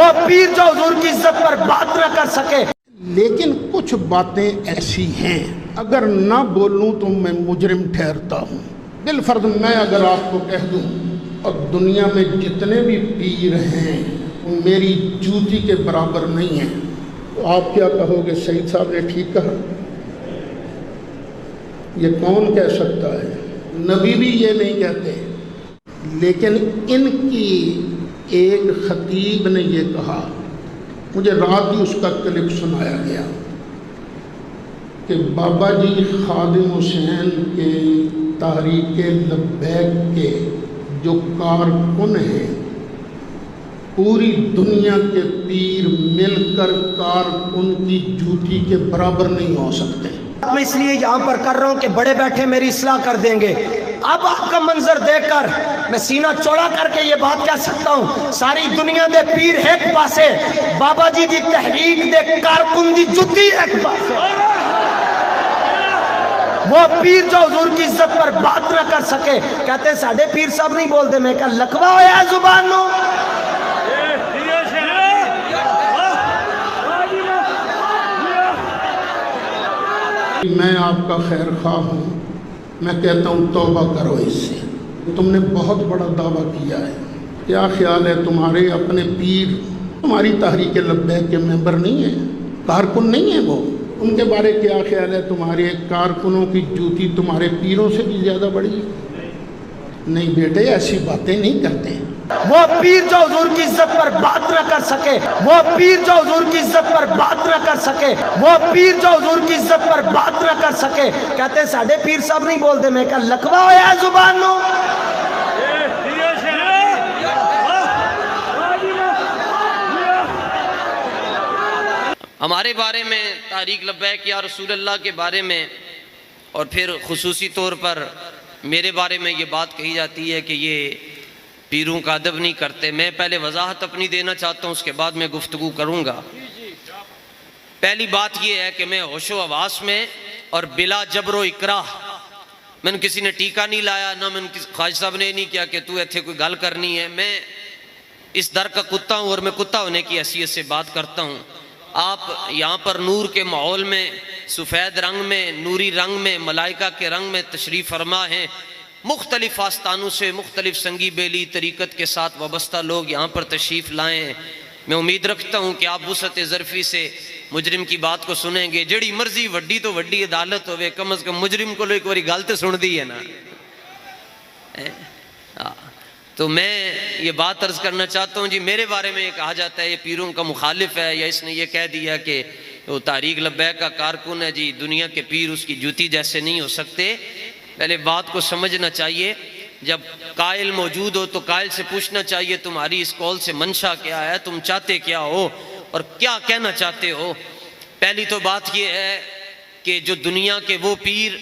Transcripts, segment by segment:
وہ پیر جو حضور کی عزت پر بات نہ کر سکے. لیکن کچھ باتیں ایسی ہیں اگر نہ بولوں تو میں مجرم ٹھہرتا ہوں. بالفرض میں اگر آپ کو کہہ دوں اور دنیا میں جتنے بھی پیر ہیں وہ میری جوتی کے برابر نہیں ہیں تو آپ کیا کہو گے سعید صاحب نے ٹھیک کہا؟ یہ کون کہہ سکتا ہے؟ نبی بھی یہ نہیں کہتے. لیکن ان کی ایک خطیب نے یہ کہا، مجھے رات ہی اس کا کلپ سنایا گیا کہ بابا جی خادم حسین کے تحریک لبیک کے جو کارکن ہیں پوری دنیا کے پیر مل کر کارکن کی جوتی کے برابر نہیں ہو سکتے. میں اس لیے یہاں پر کر رہا ہوں کہ بڑے بیٹھے میری اصلاح کر دیں گے. اب آپ کا منظر دیکھ کر میں سینہ چوڑا کر کے یہ بات کہہ سکتا ہوں، ساری دنیا دے پیر ایک پاسے، بابا جی دی تحریک دے کارکن دی جتی ایک پاسے. وہ پیر جو حضور کی عزت پر بات نہ کر سکے کہتے ہیں ساڑھے پیر صاحب نہیں بول دے. میں کہا لکھوا ہویا ہے زبان نو. میں آپ کا خیر خواہ ہوں، میں کہتا ہوں توبہ کرو اس سے. تم نے بہت بڑا دعویٰ کیا ہے. کیا خیال ہے تمہارے اپنے پیر تمہاری تحریک لبیک کے ممبر نہیں ہیں، کارکن نہیں ہیں وہ؟ ان کے بارے کیا خیال ہے؟ تمہارے کارکنوں کی جوتی تمہارے پیروں سے بھی زیادہ بڑی ہے؟ نہیں بیٹے، ایسی باتیں نہیں کرتے. وہ پیر جو حضور کی عزت پر بات نہ کر سکے، وہ پیر جو حضور کی عزت پر بات نہ کر سکے، وہ پیر جو حضور کی عزت پر بات نہ کر سکے کہتے ہیں ساڑھے پیر صاحب نہیں بول دے. میں کہا لکھوا ہویا ہے زبان نو. ہمارے بارے میں تحریک لبیک یا رسول اللہ کے بارے میں اور پھر خصوصی طور پر میرے بارے میں یہ بات کہی جاتی ہے کہ یہ پیروں کا ادب نہیں کرتے. میں پہلے وضاحت اپنی دینا چاہتا ہوں، اس کے بعد میں گفتگو کروں گا. پہلی بات یہ ہے کہ میں ہوش و حواس میں اور بلا جبر و اکراہ، میں نے کسی نے ٹیکہ نہیں لایا، نہ میں نے خواجہ صاحب نے نہیں کیا کہ تو ایتھے کوئی گل کرنی ہے. میں اس در کا کتا ہوں اور میں کتا ہونے کی حیثیت سے بات کرتا ہوں. آپ یہاں پر نور کے ماحول میں، سفید رنگ میں، نوری رنگ میں، ملائکہ کے رنگ میں تشریف فرما ہیں. مختلف آستانوں سے مختلف سنگی بیلی طریقت کے ساتھ وابستہ لوگ یہاں پر تشریف لائیں. میں امید رکھتا ہوں کہ آپ وسعت ظرفی سے مجرم کی بات کو سنیں گے. جڑی مرضی وڈی تو وڈی عدالت ہوئے، کم از کم مجرم کو ایک باری گل تے سن دی ہے نا. تو میں یہ بات عرض کرنا چاہتا ہوں جی، میرے بارے میں یہ کہا جاتا ہے یہ پیروں کا مخالف ہے، یا اس نے یہ کہہ دیا کہ وہ تحریک لبیک کا کارکن ہے جی، دنیا کے پیر اس کی جوتی جیسے نہیں ہو سکتے. پہلے بات کو سمجھنا چاہیے. جب قائل موجود ہو تو قائل سے پوچھنا چاہیے تمہاری اس قول سے منشا کیا ہے، تم چاہتے کیا ہو اور کیا کہنا چاہتے ہو. پہلی تو بات یہ ہے کہ جو دنیا کے وہ پیر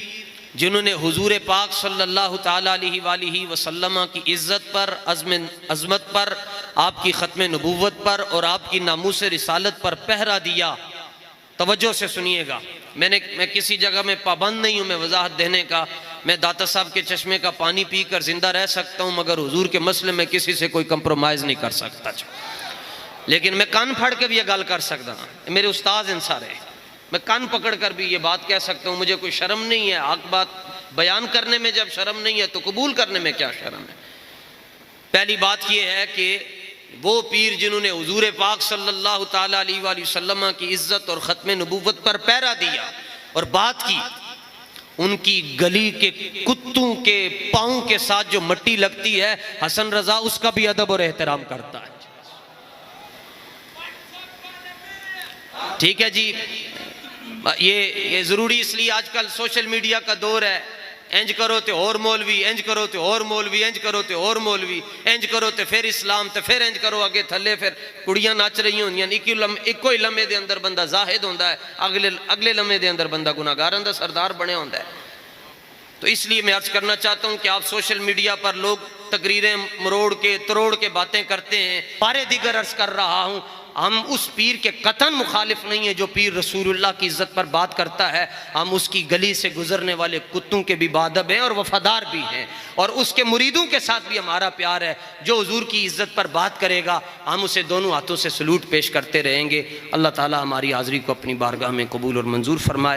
جنہوں نے حضور پاک صلی اللہ تعالیٰ علیہ وآلہ وسلم کی عزت پر، عظمت پر، آپ کی ختم نبوت پر اور آپ کی ناموس رسالت پر پہرا دیا. توجہ سے سنیے گا، میں کسی جگہ میں پابند نہیں ہوں میں وضاحت دینے کا. میں داتا صاحب کے چشمے کا پانی پی کر زندہ رہ سکتا ہوں، مگر حضور کے مسئلے میں کسی سے کوئی کمپرومائز نہیں کر سکتا. لیکن میں کان پھاڑ کے بھی یہ گل کر سکتا ہوں، میرے استاد ان سارے، میں کان پکڑ کر بھی یہ بات کہہ سکتا ہوں. مجھے کوئی شرم نہیں ہے، حق بات بیان کرنے میں جب شرم نہیں ہے تو قبول کرنے میں کیا شرم ہے. پہلی بات یہ ہے کہ وہ پیر جنہوں نے حضور پاک صلی اللہ تعالیٰ علیہ وآلہ وسلم کی عزت اور ختم نبوت پر پہرا دیا اور بات کی، ان کی گلی کے کتوں کے پاؤں کے ساتھ جو مٹی لگتی ہے، حسن رضا اس کا بھی ادب اور احترام کرتا ہے. ٹھیک ہے جی، یہ ضروری اس لیے آج کل سوشل میڈیا کا دور ہے. انج کرو تے اور مولوی، انج کرو تے اور مولوی، انج کرو تے اور مولوی، انج کرو تے پھر اسلام تے پھر انج کرو اگے تھلے، پھر کڑیاں ناچ رہی ہوندیاں. ایکو ہی لمحے دے اندر بندہ زاہد ہوندا ہے، اگلے لمحے دے اندر بندہ گناہگاراں دا سردار بنے ہوندا ہے. تو اس لیے میں عرض کرنا چاہتا ہوں کہ آپ سوشل میڈیا پر لوگ تقریریں مروڑ کے تروڑ کے باتیں کرتے ہیں، بارے دیگر عرض کر رہا ہوں، ہم اس پیر کے قطعاً مخالف نہیں ہیں جو پیر رسول اللہ کی عزت پر بات کرتا ہے۔ ہم اس کی گلی سے گزرنے والے کتوں کے بھی بادب ہیں اور وفادار بھی ہیں، اور اس کے مریدوں کے ساتھ بھی ہمارا پیار ہے۔ جو حضور کی عزت پر بات کرے گا ہم اسے دونوں ہاتھوں سے سلوٹ پیش کرتے رہیں گے۔ اللہ تعالی ہماری حاضری کو اپنی بارگاہ میں قبول اور منظور فرمائے۔